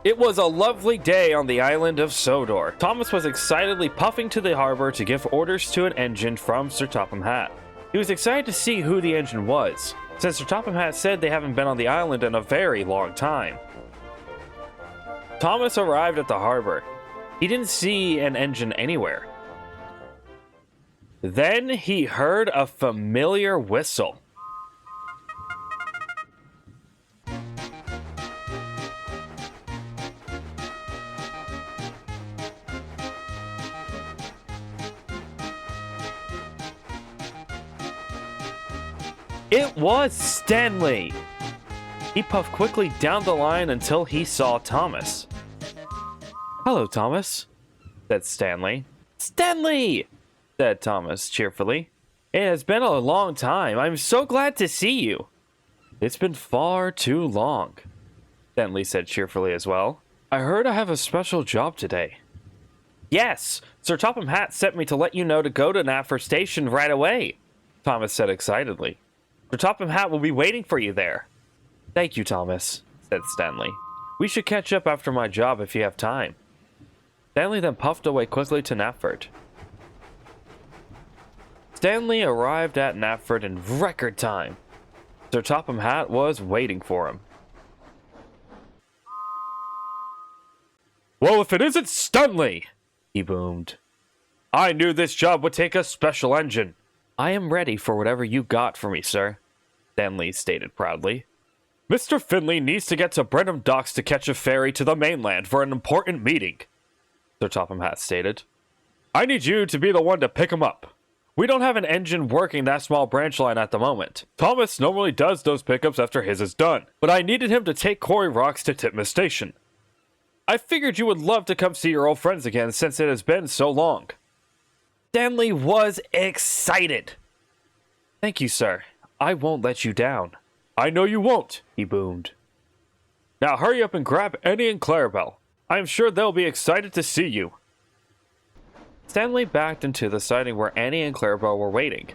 It was a lovely day on the island of Sodor. Thomas was excitedly puffing to the harbor to give orders to an engine from Sir Topham Hatt. He was excited to see who the engine was, since Sir Topham Hatt said they haven't been on the island in a very long time. Thomas arrived at the harbor. He didn't see an engine anywhere. Then he heard a familiar whistle. It was Stanley! He puffed quickly down the line until he saw Thomas. "Hello, Thomas," said Stanley. "Stanley!" said Thomas cheerfully. "It has been a long time. I'm so glad to see you." "It's been far too long," Stanley said cheerfully as well. "I heard I have a special job today." "Yes, Sir Topham Hatt sent me to let you know to go to Knapford Station right away," Thomas said excitedly. "Sir Topham Hatt will be waiting for you there." "Thank you, Thomas," said Stanley. "We should catch up after my job if you have time." Stanley then puffed away quickly to Knapford. Stanley arrived at Knapford in record time. Sir Topham Hatt was waiting for him. "Well, if it isn't Stanley!" he boomed. "I knew this job would take a special engine." "I am ready for whatever you got for me, sir," Stanley stated proudly. "Mr. Finley needs to get to Brenham Docks to catch a ferry to the mainland for an important meeting," Sir Topham Hatt stated. "I need you to be the one to pick him up. We don't have an engine working that small branch line at the moment. Thomas normally does those pickups after his is done, but I needed him to take Quarry Rocks to Titmuss Station. I figured you would love to come see your old friends again since it has been so long." Stanley was excited. "Thank you, sir. I won't let you down." "I know you won't," he boomed. "Now hurry up and grab Annie and Clarabelle. I am sure they'll be excited to see you." Stanley backed into the siding where Annie and Clarabelle were waiting.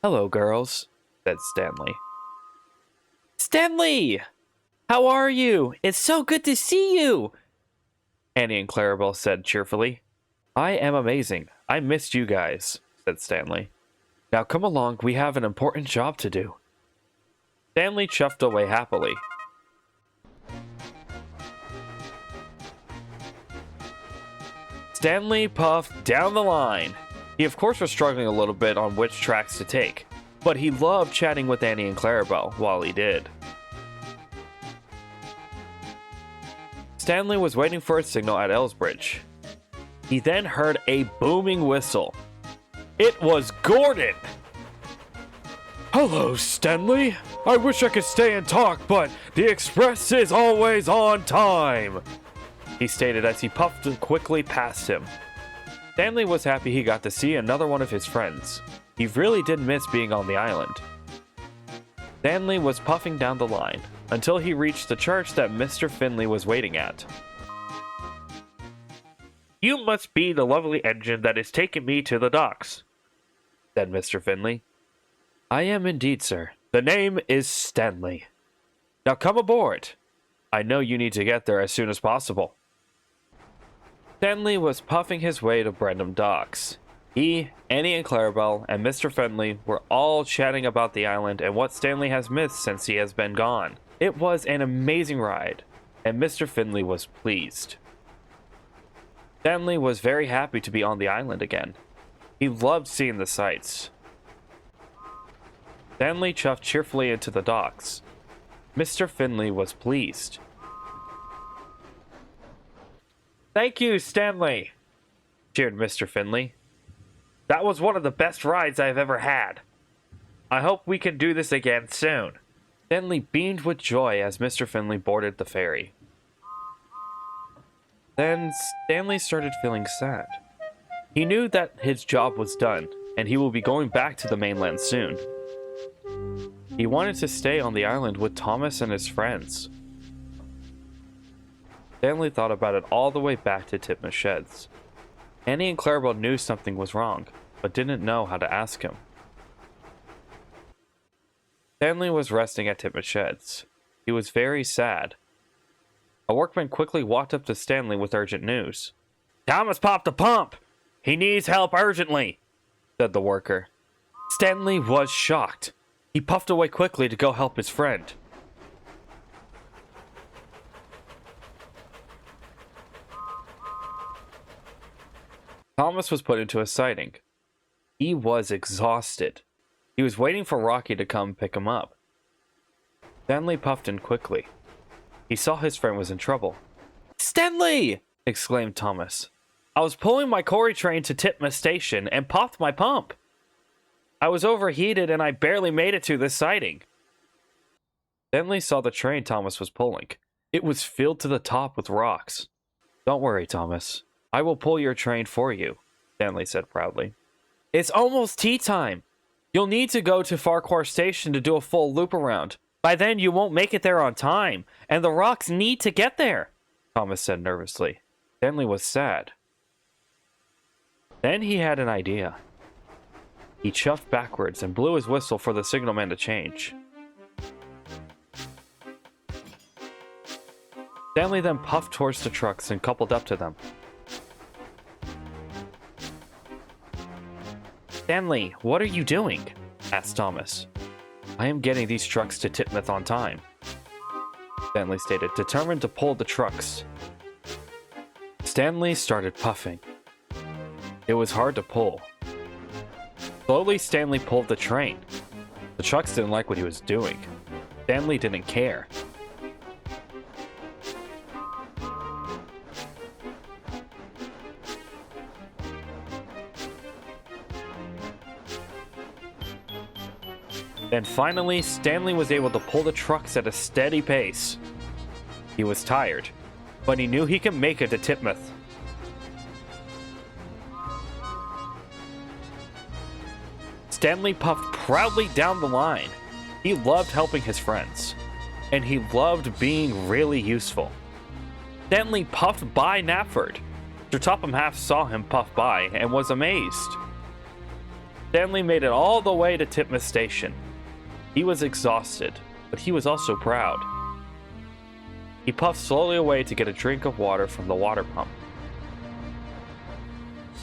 "Hello, girls," said Stanley. "Stanley! How are you? It's so good to see you!" Annie and Clarabelle said cheerfully. "I am amazing. I missed you guys," said Stanley. "Now come along, we have an important job to do." Stanley chuffed away happily. Stanley puffed down the line. He of course was struggling a little bit on which tracks to take, but he loved chatting with Annie and Clarabelle while he did. Stanley was waiting for a signal at Elsbridge. He then heard a booming whistle. It was Gordon! "Hello, Stanley. I wish I could stay and talk, but the express is always on time," he stated as he puffed quickly past him. Stanley was happy he got to see another one of his friends. He really did miss being on the island. Stanley was puffing down the line until he reached the church that Mr. Finley was waiting at. "You must be the lovely engine that is taking me to the docks," said Mr. Finley. "I am indeed, sir. The name is Stanley. Now come aboard. I know you need to get there as soon as possible." Stanley was puffing his way to Brenham Docks. He, Annie and Clarabelle, and Mr. Finley were all chatting about the island and what Stanley has missed since he has been gone. It was an amazing ride, and Mr. Finley was pleased. Stanley was very happy to be on the island again. He loved seeing the sights. Stanley chuffed cheerfully into the docks. Mr. Finley was pleased. "Thank you, Stanley," cheered Mr. Finley. "That was one of the best rides I have ever had. I hope we can do this again soon." Stanley beamed with joy as Mr. Finley boarded the ferry. Then Stanley started feeling sad. He knew that his job was done, and he will be going back to the mainland soon. He wanted to stay on the island with Thomas and his friends. Stanley thought about it all the way back to Titmuss Sheds. Annie and Clarabelle knew something was wrong, but didn't know how to ask him. Stanley was resting at Titmuss Sheds. He was very sad. A workman quickly walked up to Stanley with urgent news. Thomas popped a pump! He needs help urgently, said the worker. Stanley was shocked. He puffed away quickly to go help his friend. Thomas was put into a siding. He was exhausted. He was waiting for Rocky to come pick him up. Stanley puffed in quickly. He saw his friend was in trouble. Stanley! Exclaimed Thomas. I was pulling my quarry train to Titma Station and popped my pump. I was overheated and I barely made it to this siding. Stanley saw the train Thomas was pulling. It was filled to the top with rocks. Don't worry, Thomas. I will pull your train for you, Stanley said proudly. It's almost tea time. You'll need to go to Farquhar Station to do a full loop around. By then you won't make it there on time, and the rocks need to get there, Thomas said nervously. Stanley was sad. Then he had an idea. He chuffed backwards and blew his whistle for the signalman to change. Stanley then puffed towards the trucks and coupled up to them. Stanley, what are you doing? Asked Thomas. I am getting these trucks to Titmouth on time, Stanley stated, determined to pull the trucks. Stanley started puffing. It was hard to pull. Slowly, Stanley pulled the train. The trucks didn't like what he was doing. Stanley didn't care. Then finally, Stanley was able to pull the trucks at a steady pace. He was tired, but he knew he could make it to Titmouth. Stanley puffed proudly down the line. He loved helping his friends, and he loved being really useful. Stanley puffed by Knapford. Sir Topham Hatt saw him puff by and was amazed. Stanley made it all the way to Titmouth Station. He was exhausted, but he was also proud. He puffed slowly away to get a drink of water from the water pump.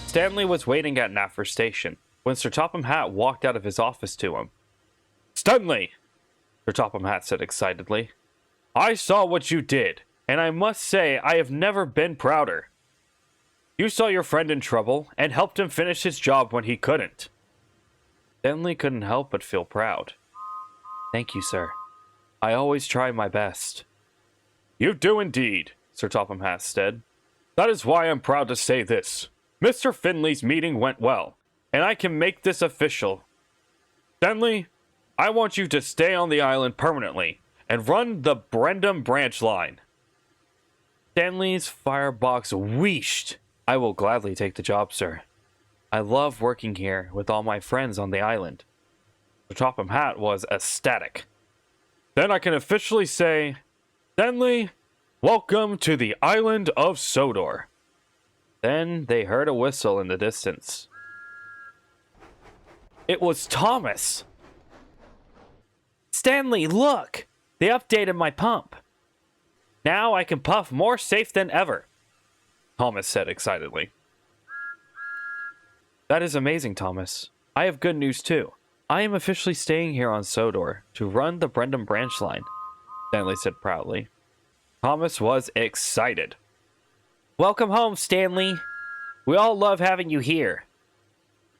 Stanley was waiting at Knapford Station when Sir Topham Hatt walked out of his office to him. Stanley! Sir Topham Hatt said excitedly. I saw what you did, and I must say I have never been prouder. You saw your friend in trouble and helped him finish his job when he couldn't. Stanley couldn't help but feel proud. Thank you, sir. I always try my best. You do indeed, Sir Topham Hatt said. That is why I'm proud to say this. Mr. Finley's meeting went well, and I can make this official. Stanley, I want you to stay on the island permanently and run the Brendam branch line. Stanley's firebox wheeshed. I will gladly take the job, sir. I love working here with all my friends on the island. Sir Topham Hatt was ecstatic. Then I can officially say, Stanley, welcome to the island of Sodor. Then they heard a whistle in the distance. It was Thomas. Stanley, look! They updated my pump. Now I can puff more safe than ever, Thomas said excitedly. That is amazing, Thomas. I have good news too. I am officially staying here on Sodor to run the Brendam branch line, Stanley said proudly. Thomas was excited. Welcome home, Stanley. We all love having you here.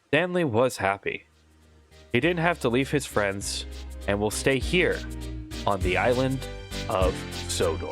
Stanley was happy. He didn't have to leave his friends and will stay here on the island of Sodor.